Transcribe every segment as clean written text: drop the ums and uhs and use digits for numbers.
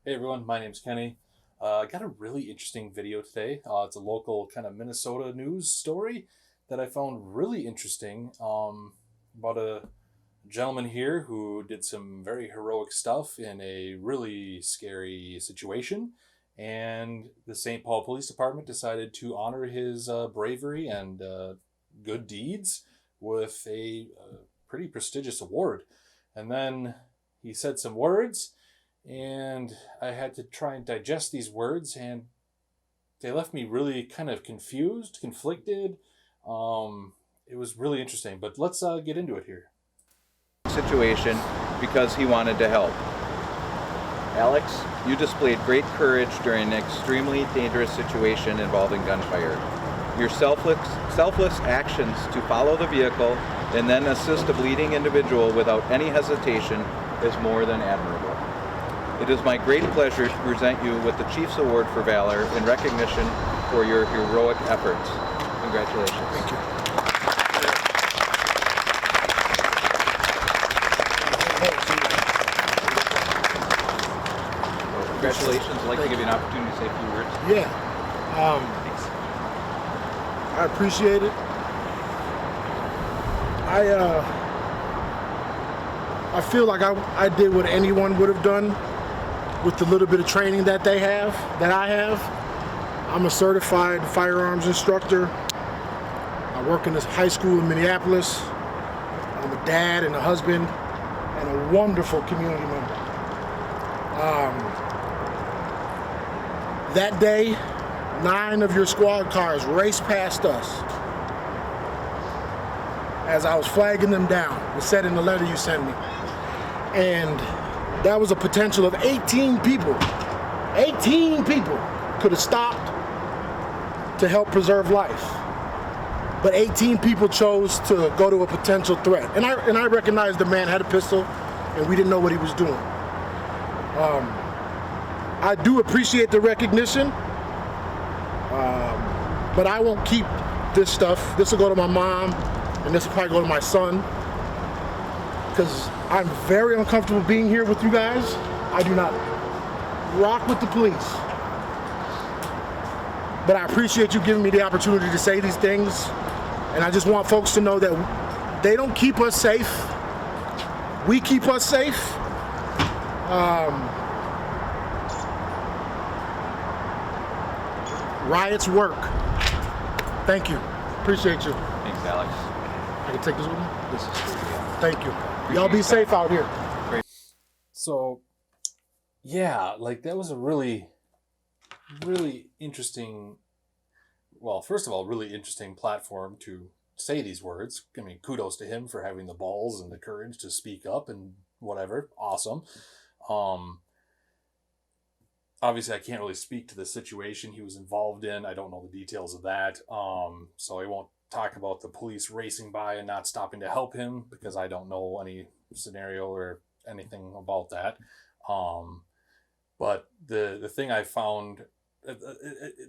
Hey everyone, my name's Kenny. I got a really interesting video today. It's a local kind of Minnesota news story that I found really interesting about a gentleman here who did some very heroic stuff in a really scary situation. And the St. Paul Police Department decided to honor his bravery and good deeds with a pretty prestigious award. And then he said some words and I had to try and digest these words, and they left me really kind of confused, conflicted. It was really interesting, but let's get into it here. Situation because he wanted to help. Alex, you displayed great courage during an extremely dangerous situation involving gunfire. Your selfless actions to follow the vehicle and then assist a bleeding individual without any hesitation is more than admirable. It is my great pleasure to present you with the Chiefs Award for Valor in recognition for your heroic efforts. Congratulations. Thank you. Congratulations. I'd like to give you an opportunity to say a few words. Yeah. I appreciate it. I feel like I did what anyone would have done with the little bit of training that I have. I'm a certified firearms instructor. I work in this high school in Minneapolis. I'm a dad and a husband and a wonderful community member. That day, 9 of your squad cars raced past us as I was flagging them down. It said in the letter you sent me. And that was a potential of 18 people. 18 people could have stopped to help preserve life. But 18 people chose to go to a potential threat. And I recognized the man had a pistol and we didn't know what he was doing. I do appreciate the recognition, but I won't keep this stuff. This will go to my mom and this will probably go to my son, because I'm very uncomfortable being here with you guys. I do not rock with the police. But I appreciate you giving me the opportunity to say these things. And I just want folks to know that they don't keep us safe. We keep us safe. Riots work. Thank you. Appreciate you. Thanks, Alex. I can take this with me? This is for you. Thank you. Y'all be safe out here. So, yeah, like that was a really, really interesting, well, first of all, really interesting platform to say these words. I mean, kudos to him for having the balls and the courage to speak up and whatever. Awesome. Obviously, I can't really speak to the situation he was involved in. I don't know the details of that. So I won't talk about the police racing by and not stopping to help him because I don't know any scenario or anything about that. But the thing I found,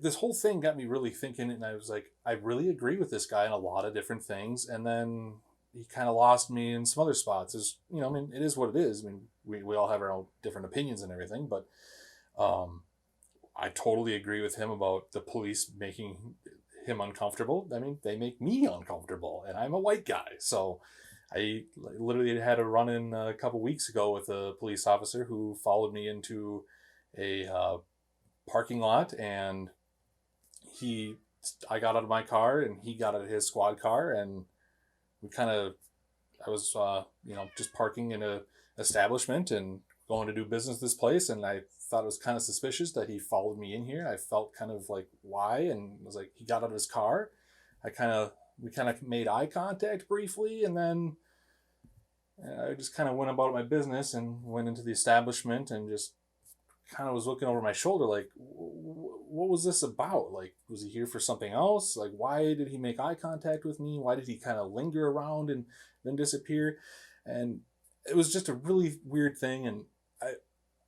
this whole thing got me really thinking, and I was like, I really agree with this guy in a lot of different things. And then he kind of lost me in some other spots. I mean, it is what it is. I mean, we all have our own different opinions and everything, but I totally agree with him about the police making him uncomfortable. I mean, they make me uncomfortable, and I'm a white guy. So I literally had a run-in a couple weeks ago with a police officer who followed me into a parking lot, and I got out of my car, and he got out of his squad car, and I was just parking in a establishment and going to do business this place, and I thought it was kind of suspicious that he followed me in here. I felt kind of like, why? And was like, he got out of his car. We kind of made eye contact briefly, and then I just kind of went about my business and went into the establishment and just kind of was looking over my shoulder like, what was this about? Like, was he here for something else? Like, why did he make eye contact with me? Why did he kind of linger around and then disappear? And it was just a really weird thing. And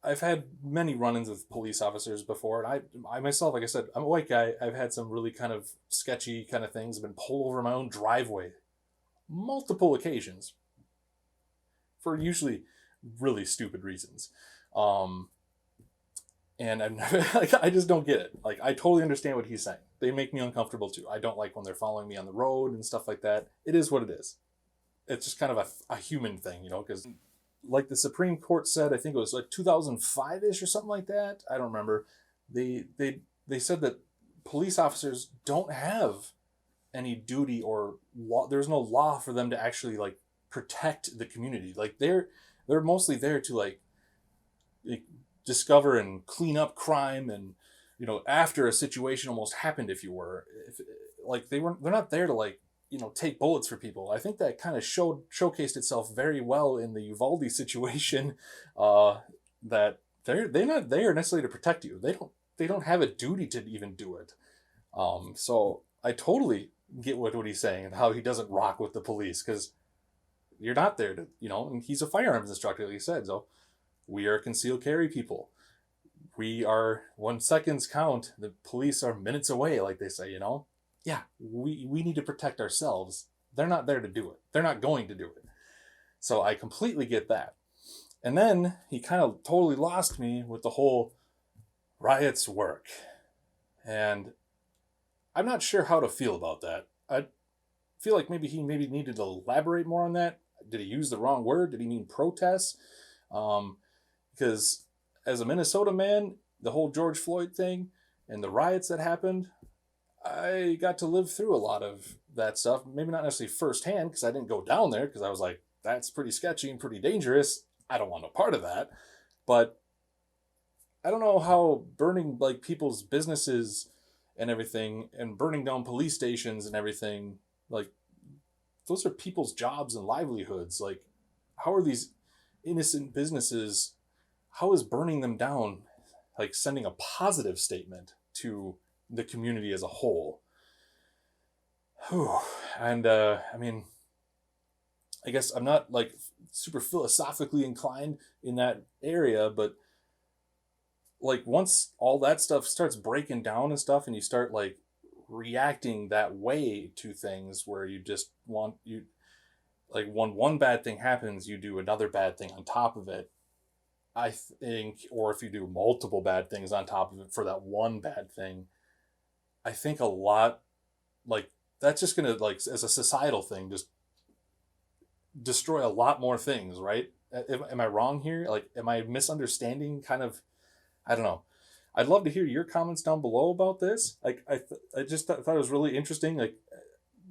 I've had many run-ins with police officers before, and I myself, like I said, I'm a white guy. I've had some really kind of sketchy kind of things. I've been pulled over my own driveway multiple occasions for usually really stupid reasons. And I've never, like, I just don't get it. Like, I totally understand what he's saying. They make me uncomfortable too. I don't like when they're following me on the road and stuff like that. It is what it is. It's just kind of a human thing, you know, because like the Supreme Court said, I think it was like 2005-ish or something like that. I don't remember. They said that police officers don't have any duty or law. There's no law for them to actually like protect the community. Like they're mostly there to like discover and clean up crime, and you know, after a situation almost happened, like they're not there to like, you know, take bullets for people. I think that kind of showcased itself very well in the Uvalde situation, that they're not there necessarily to protect you. They don't have a duty to even do it. So I totally get what he's saying and how he doesn't rock with the police, because you're not there to, you know, and he's a firearms instructor, like he said. So we are concealed carry people. We are, when seconds count, the police are minutes away, like they say, you know. Yeah, we need to protect ourselves. They're not there to do it. They're not going to do it. So I completely get that. And then he kind of totally lost me with the whole riots work. And I'm not sure how to feel about that. I feel like maybe he needed to elaborate more on that. Did he use the wrong word? Did he mean protests? Because as a Minnesota man, the whole George Floyd thing and the riots that happened, I got to live through a lot of that stuff. Maybe not necessarily firsthand, because I didn't go down there, because I was like, that's pretty sketchy and pretty dangerous. I don't want no part of that. But I don't know how burning like people's businesses and everything, and burning down police stations and everything, like those are people's jobs and livelihoods. Like, how are these innocent businesses, how is burning them down like sending a positive statement to the community as a whole? Whew. And I mean, I guess I'm not like super philosophically inclined in that area, but like once all that stuff starts breaking down and stuff, and you start like reacting that way to things, where you just want, you like, when one bad thing happens, you do another bad thing on top of it, I think. Or if you do multiple bad things on top of it for that one bad thing, I think a lot, like, that's just gonna, like, as a societal thing, just destroy a lot more things, right? Am I wrong here? Like, am I misunderstanding kind of? I don't know. I'd love to hear your comments down below about this. Like, I just thought it was really interesting. Like,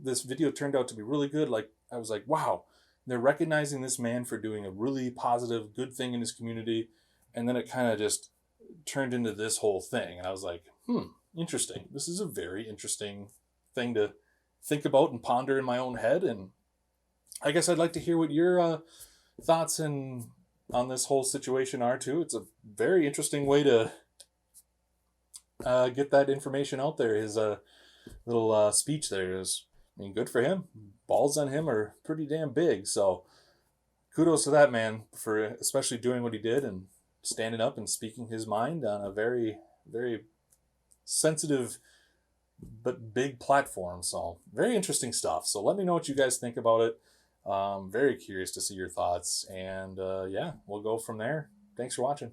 this video turned out to be really good. Like, I was like, wow, they're recognizing this man for doing a really positive, good thing in his community. And then it kind of just turned into this whole thing. And I was like, interesting. This is a very interesting thing to think about and ponder in my own head. And I guess I'd like to hear what your thoughts on this whole situation are too. It's a very interesting way to get that information out there. His little speech there is, I mean, good for him. Balls on him are pretty damn big. So kudos to that man for especially doing what he did and standing up and speaking his mind on a very, very sensitive but big platform. So very interesting stuff. So let me know what you guys think about it. Very curious to see your thoughts. And yeah, we'll go from there. Thanks for watching.